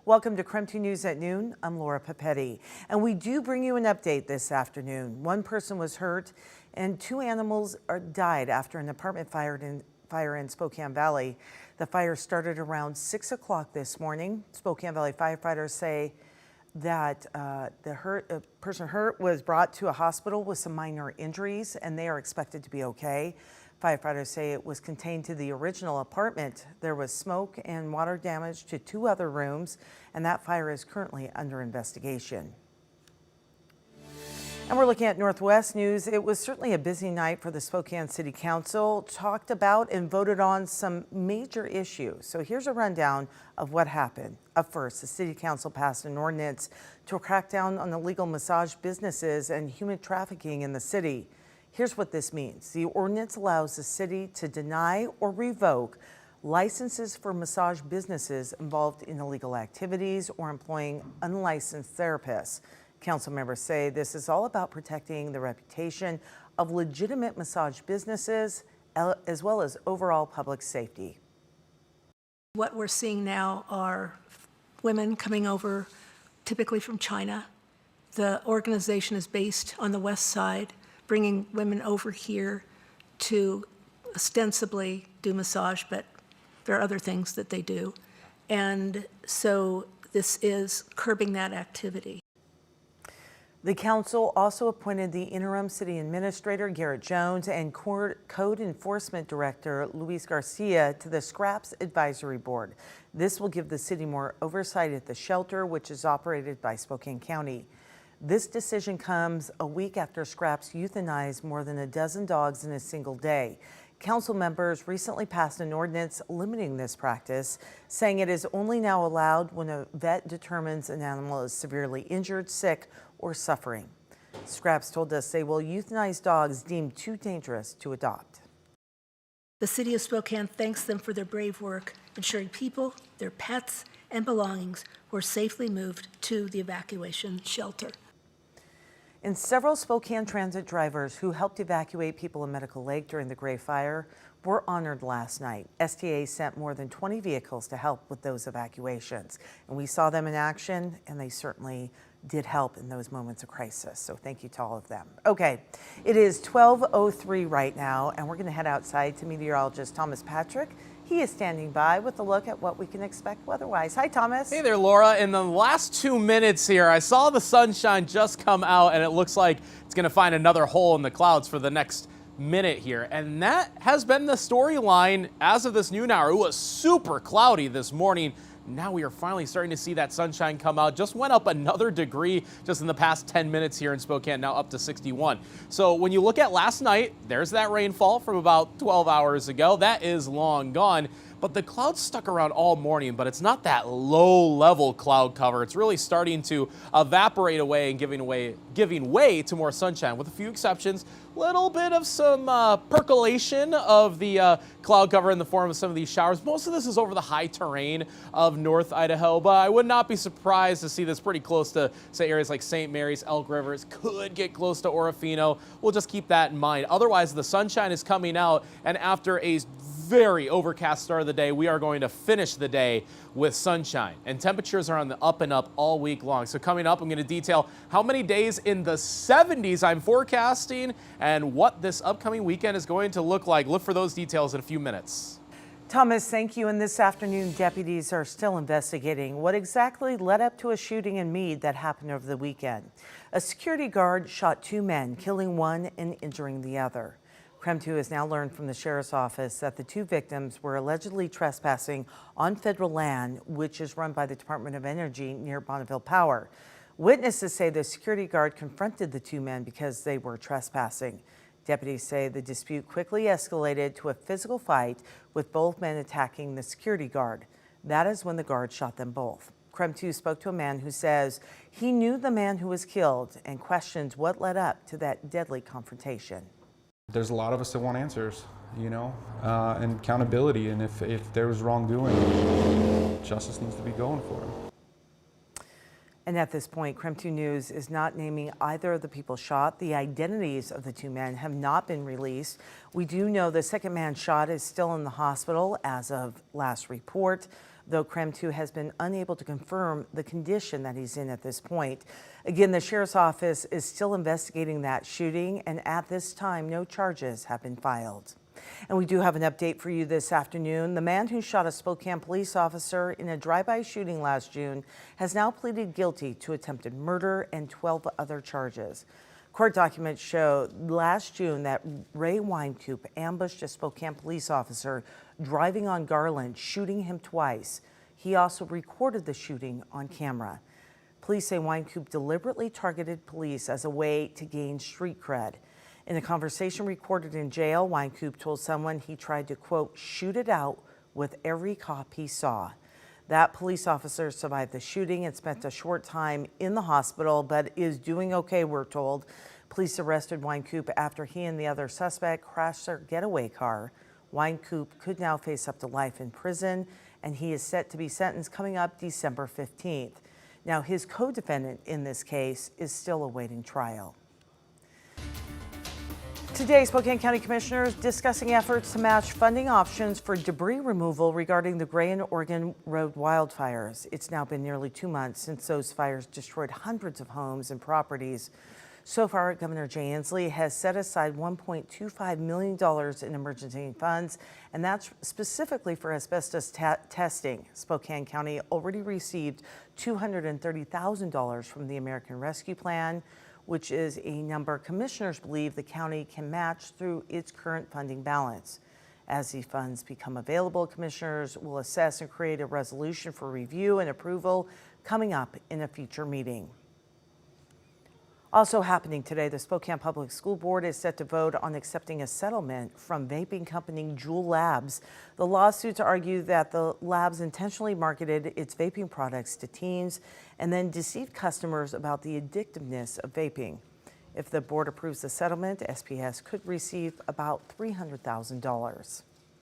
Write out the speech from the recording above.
Welcome to KREM 2 News at noon. I'm Laura Papetti, and we do bring you an update this afternoon. One person was hurt and two animals died after an apartment fire in Spokan Valley. The fire started around 6 o'clock this morning. Spokan Valley firefighters say that the person hurt was brought to a hospital with some minor injuries, and they are expected to be okay. Firefighters say it was contained to the original apartment. There was smoke and water damage to two other rooms, and that fire is currently under investigation. And we're looking at Northwest news. It was certainly a busy night for the Spokane City Council, talked about and voted on some major issues. So here's a rundown of what happened. Up first, the City Council passed an ordinance to crack down on illegal massage businesses and human trafficking in the city. Here's what this means. The ordinance allows the city to deny or revoke licenses for massage businesses involved in illegal activities or employing unlicensed therapists. Council members say this is all about protecting the reputation of legitimate massage businesses as well as overall public safety. What we're seeing now are women coming over, typically from China. The organization is based on the west side, bringing women over here to ostensibly do massage, but there are other things that they do. And so this is curbing that activity. The council also appointed the interim city administrator, Garrett Jones, and code enforcement director, Luis Garcia, to the Scraps Advisory Board. This will give the city more oversight at the shelter, which is operated by Spokane County. This decision comes a week after Scraps euthanized more than a dozen dogs in a single day. Council members recently passed an ordinance limiting this practice, saying it is only now allowed when a vet determines an animal is severely injured, sick, or suffering. Scraps told us they will euthanize dogs deemed too dangerous to adopt. The city of Spokane thanks them for their brave work, ensuring people, their pets, and belongings were safely moved to the evacuation shelter. And several Spokane Transit drivers who helped evacuate people in Medical Lake during the Gray Fire were honored last night. STA sent more than 20 vehicles to help with those evacuations. And we saw them in action, and they certainly did help in those moments of crisis. So thank you to all of them. Okay, it is 12:03 right now, and we're going to head outside to meteorologist Thomas Patrick. He is standing by with a look at what we can expect weather-wise. Hi, Thomas. Hey there, Laura. In the last 2 minutes here, I saw the sunshine just come out, and it looks like it's going to find another hole in the clouds for the next minute here. And that has been the storyline as of this noon hour. It was super cloudy this morning. Now we are finally starting to see that sunshine come out. Just went up another degree just in the past 10 minutes here in Spokane, now up to 61. So when you look at last night, there's that rainfall from about 12 hours ago. That is long gone. But the clouds stuck around all morning, but it's not that low-level cloud cover. It's really starting to evaporate away and giving way to more sunshine, with a few exceptions. Little bit of some percolation of the cloud cover in the form of some of these showers. Most of this is over the high terrain of North Idaho, but I would not be surprised to see this pretty close to, say, areas like St. Mary's, Elk Rivers. Could get close to Orofino. We'll just keep that in mind. Otherwise, the sunshine is coming out, and after a very overcast start of the day, we are going to finish the day with sunshine, and temperatures are on the up and up all week long. So coming up, I'm going to detail how many days in the 70s I'm forecasting and what this upcoming weekend is going to look like. Look for those details in a few minutes. Thomas, thank you. And this afternoon, deputies are still investigating what exactly led up to a shooting in Meade that happened over the weekend. A security guard shot two men, killing one and injuring the other. KREM 2 has now learned from the sheriff's office that the two victims were allegedly trespassing on federal land, which is run by the Department of Energy near Bonneville Power. Witnesses say the security guard confronted the two men because they were trespassing. Deputies say the dispute quickly escalated to a physical fight, with both men attacking the security guard. That is when the guard shot them both. KREM 2 spoke to a man who says he knew the man who was killed and questions what led up to that deadly confrontation. There's a lot of us that want answers, you know, and accountability, and if there was wrongdoing, justice needs to be going for him. And at this point, KREM 2 News is not naming either of the people shot. The identities of the two men have not been released. We do know the second man shot is still in the hospital as of last report. though KREM 2 has been unable to confirm the condition that he's in at this point. Again, the sheriff's office is still investigating that shooting, and at this time, no charges have been filed. And we do have an update for you this afternoon. The man who shot a Spokane police officer in a drive-by shooting last June has now pleaded guilty to attempted murder and 12 other charges. Court documents show last June that Ray Winecoop ambushed a Spokane police officer driving on Garland, shooting him twice. He also recorded the shooting on camera. Police say Winecoop deliberately targeted police as a way to gain street cred. In a conversation recorded in jail, Winecoop told someone he tried to, quote, shoot it out with every cop he saw. That police officer survived the shooting and spent a short time in the hospital, but is doing okay, we're told. Police arrested Winecoop after he and the other suspect crashed their getaway car. Winecoop could now face up to life in prison, and he is set to be sentenced coming up December 15th. Now, his co-defendant in this case is still awaiting trial. Today, Spokane County Commissioners discussing efforts to match funding options for debris removal regarding the Gray and Oregon Road wildfires. It's now been nearly 2 months since those fires destroyed hundreds of homes and properties. So far, Governor Jay Inslee has set aside $1.25 million in emergency funds, and that's specifically for asbestos testing. Spokane County already received $230,000 from the American Rescue Plan, which is a number commissioners believe the county can match through its current funding balance. As these funds become available, commissioners will assess and create a resolution for review and approval coming up in a future meeting. Also happening today, the Spokane Public School Board is set to vote on accepting a settlement from vaping company Juul Labs. The lawsuits argue that the labs intentionally marketed its vaping products to teens and then deceived customers about the addictiveness of vaping. If the board approves the settlement, SPS could receive about $300,000.